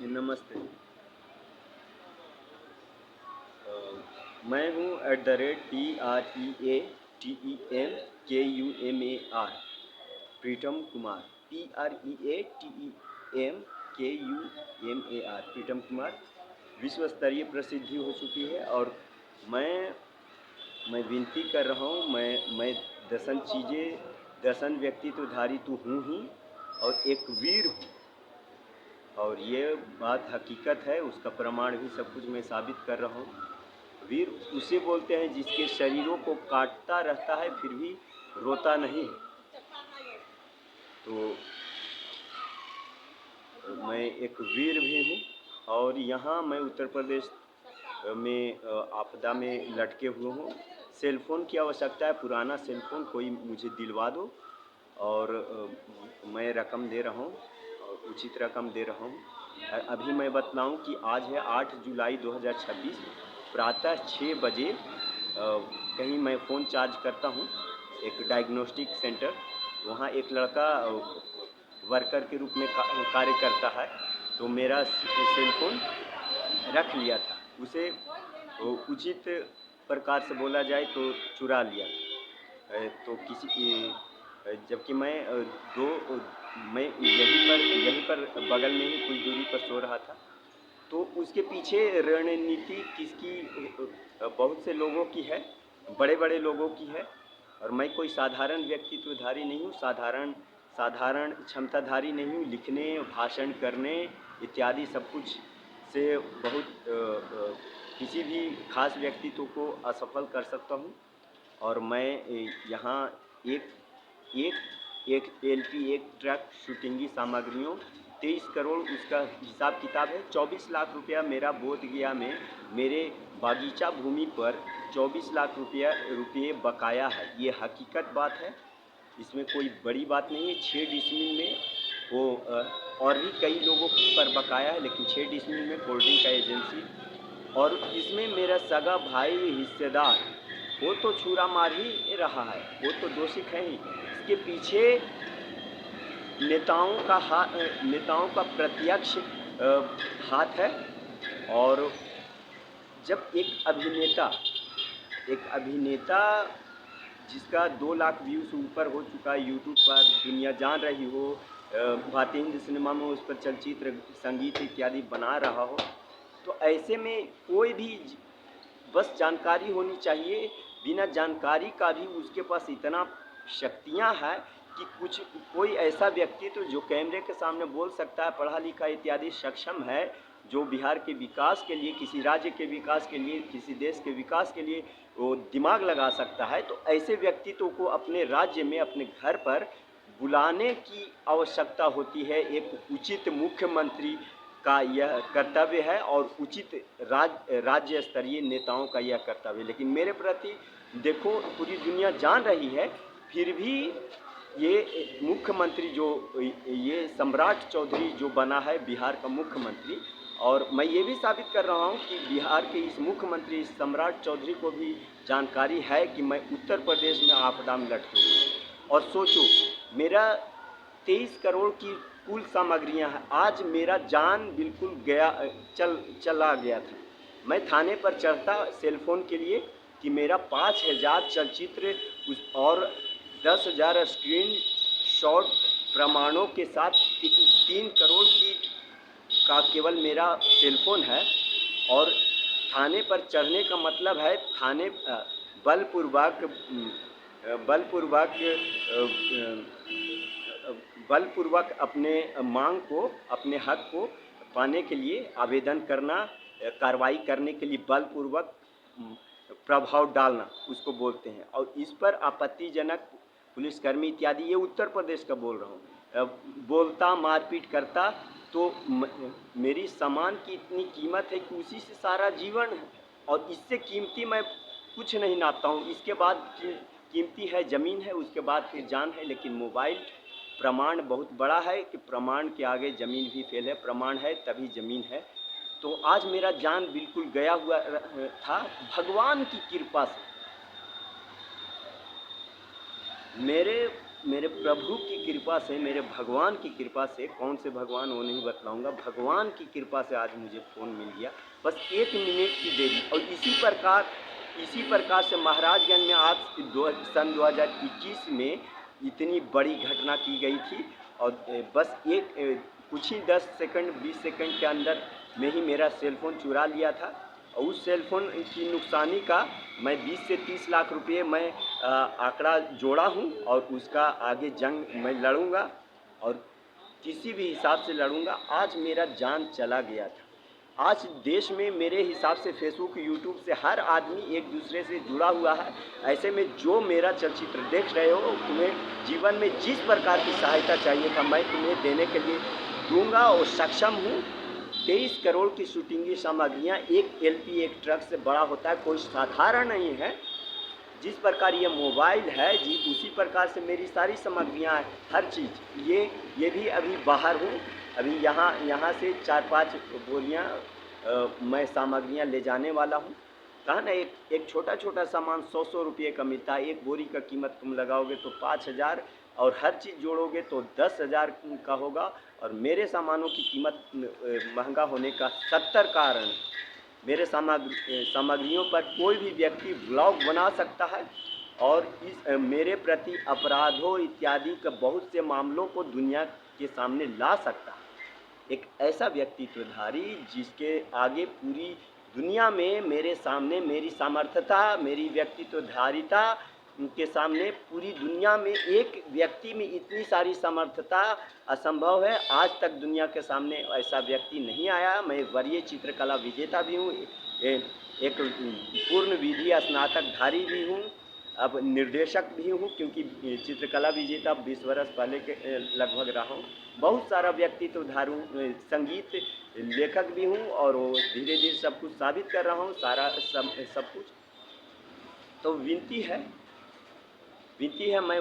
नमस्ते। मैं हूँ @TREATEMKUMAR प्रीतम कुमार। TREATEMKUMAR प्रीतम कुमार विश्व स्तरीय प्रसिद्धि हो चुकी है। और मैं मैं विनती कर रहा हूँ, मैं दर्शन चीज़ें, दर्शन व्यक्तित्वधारी तो हूँ ही और एक वीर हूँ। और ये बात हकीकत है, उसका प्रमाण भी सब कुछ मैं साबित कर रहा हूँ। वीर उसे बोलते हैं जिसके शरीरों को काटता रहता है फिर भी रोता नहीं। तो मैं एक वीर भी हूँ। और यहाँ मैं उत्तर प्रदेश में आपदा में लटके हुए हूँ। सेल फ़ोन की आवश्यकता है, पुराना सेल फ़ोन कोई मुझे दिलवा दो। और मैं रकम दे रहा हूँ, उचित रकम दे रहा हूँ। अभी मैं बतलाऊँ कि आज है 8 जुलाई 2026, प्रातः 6 बजे कहीं मैं फ़ोन चार्ज करता हूँ एक डायग्नोस्टिक सेंटर। वहाँ एक लड़का वर्कर के रूप में कार्य करता है। तो मेरा सेल फ़ोन रख लिया था, उसे उचित प्रकार से बोला जाए तो चुरा लिया। तो जबकि मैं यहीं पर बगल में ही कुछ दूरी पर सो रहा था। तो उसके पीछे रणनीति किसकी, बहुत से लोगों की है, बड़े बड़े लोगों की है। और मैं कोई साधारण व्यक्तित्वधारी नहीं हूँ, साधारण क्षमताधारी नहीं हूँ। लिखने, भाषण करने इत्यादि सब कुछ से बहुत किसी भी खास व्यक्तित्व को असफल कर सकता हूँ। और मैं यहाँ एक एक ट्रक शूटिंगी सामग्रियों 23 करोड़ उसका हिसाब किताब है। 24 लाख रुपया मेरा बोध गया में मेरे बागीचा भूमि पर 24 लाख रुपये बकाया है। ये हकीकत बात है, इसमें कोई बड़ी बात नहीं है। 6 डिसमिल में वो और भी कई लोगों पर बकाया है, लेकिन 6 डिसमिल में होल्डिंग का एजेंसी। और इसमें मेरा सगा भाई हिस्सेदार वो तो छुरा मार ही रहा है, वो तो दोषी है ही। इसके पीछे नेताओं का प्रत्यक्ष हाथ है। और जब एक अभिनेता जिसका 2 लाख व्यूज़ ऊपर हो चुका है यूट्यूब पर, दुनिया जान रही हो, भारतीय हिंदी सिनेमा में उस पर चलचित्र, संगीत इत्यादि बना रहा हो, तो ऐसे में कोई भी बस जानकारी होनी चाहिए। बिना जानकारी का भी उसके पास इतना शक्तियाँ हैं कि कोई ऐसा व्यक्तित्व जो कैमरे के सामने बोल सकता है, पढ़ा लिखा इत्यादि सक्षम है, जो बिहार के विकास के लिए, किसी राज्य के विकास के लिए, किसी देश के विकास के लिए वो दिमाग लगा सकता है। तो ऐसे व्यक्तित्व को अपने राज्य में, अपने घर पर बुलाने की आवश्यकता होती है। एक उचित मुख्यमंत्री का यह कर्तव्य है और उचित राज्य स्तरीय नेताओं का यह कर्तव्य है। लेकिन मेरे प्रति देखो, पूरी दुनिया जान रही है, फिर भी ये मुख्यमंत्री जो ये सम्राट चौधरी जो बना है बिहार का मुख्यमंत्री, और मैं ये भी साबित कर रहा हूँ कि बिहार के इस मुख्यमंत्री सम्राट चौधरी को भी जानकारी है कि मैं उत्तर प्रदेश में आपदा में लटका हूँ। और सोचो, मेरा 23 करोड़ की कुल सामग्रियाँ हैं। आज मेरा जान बिल्कुल चला गया था। मैं थाने पर चढ़ता सेल फ़ोन के लिए कि मेरा 5000 चलचित्र और 10,000 स्क्रीन शॉट प्रमाणों के साथ 3 करोड़ का केवल मेरा सेल फ़ोन है। और थाने पर चढ़ने का मतलब है थाने बलपूर्वक बलपूर्वक अपने मांग को, अपने हक को पाने के लिए आवेदन करना, कार्रवाई करने के लिए बलपूर्वक प्रभाव डालना उसको बोलते हैं। और इस पर आपत्तिजनक पुलिसकर्मी इत्यादि, ये उत्तर प्रदेश का बोल रहा हूँ, बोलता, मारपीट करता, तो मेरी सामान की इतनी कीमत है कि उसी से सारा जीवन है। और इससे कीमती मैं कुछ नहीं नापता हूँ। इसके बाद कीमती है ज़मीन है, उसके बाद फिर जान है। लेकिन मोबाइल प्रमाण बहुत बड़ा है कि प्रमाण के आगे ज़मीन भी फेल है, प्रमाण है तभी ज़मीन है। तो आज मेरा जान बिल्कुल गया हुआ था। भगवान की कृपा से मेरे प्रभु की कृपा से, मेरे भगवान की कृपा से, कौन से भगवान वो नहीं बतलाऊँगा, भगवान की कृपा से आज मुझे फ़ोन मिल गया। बस 1 मिनट की देरी, और इसी प्रकार से महाराजगंज में आज सन 2021 में इतनी बड़ी घटना की गई थी। और बस कुछ ही 10 सेकंड 20 सेकंड के अंदर में ही मेरा सेल फ़ोन चुरा लिया था। और उस सेल फ़ोन की नुकसानी का मैं 20 से 30 लाख रुपए मैं आंकड़ा जोड़ा हूँ, और उसका आगे जंग मैं लड़ूंगा, और किसी भी हिसाब से लड़ूंगा। आज मेरा जान चला गया था। आज देश में मेरे हिसाब से फेसबुक, यूट्यूब से हर आदमी एक दूसरे से जुड़ा हुआ है। ऐसे में जो मेरा चलचित्र देख रहे हो, तुम्हें जीवन में जिस प्रकार की सहायता चाहिए था, मैं तुम्हें देने के लिए दूंगा और सक्षम हूँ। 23 करोड़ की शूटिंग की सामग्रियाँ, एक एलपी एक ट्रक से बड़ा होता है, कोई साधारण नहीं है। जिस प्रकार ये मोबाइल है जी, उसी प्रकार से मेरी सारी सामग्रियाँ हैं, हर चीज़। ये भी अभी बाहर हूँ, अभी यहाँ से 4-5 बोरियाँ मैं सामग्रियाँ ले जाने वाला हूँ। कहा ना, एक छोटा छोटा सामान 100-100 रुपये का मिलता है। एक बोरी का कीमत तुम लगाओगे तो 5,000, और हर चीज़ जोड़ोगे तो 10,000 का होगा। और मेरे सामानों की कीमत महंगा होने का 70 कारण। मेरे सामग्रियों पर कोई भी व्यक्ति ब्लॉग बना सकता है, और इस मेरे प्रति अपराधों इत्यादि का बहुत से मामलों को दुनिया के सामने ला सकता है। एक ऐसा व्यक्तित्वधारी जिसके आगे पूरी दुनिया में मेरे सामने मेरी सामर्थ्यता, मेरी व्यक्तित्वधारिता के सामने पूरी दुनिया में एक व्यक्ति में इतनी सारी सामर्थ्यता असंभव है। आज तक दुनिया के सामने ऐसा व्यक्ति नहीं आया। मैं वरीय चित्रकला विजेता भी हूँ, एक पूर्ण विधि स्नातकधारी भी हूँ, अब निर्देशक भी हूँ, क्योंकि चित्रकला विजेता 20 वर्ष पहले के लगभग रहा हूँ। बहुत सारा व्यक्तित्व धारू, संगीत लेखक भी हूँ, और वो धीरे धीरे सब कुछ साबित कर रहा हूँ, सब कुछ। तो विनती है मैं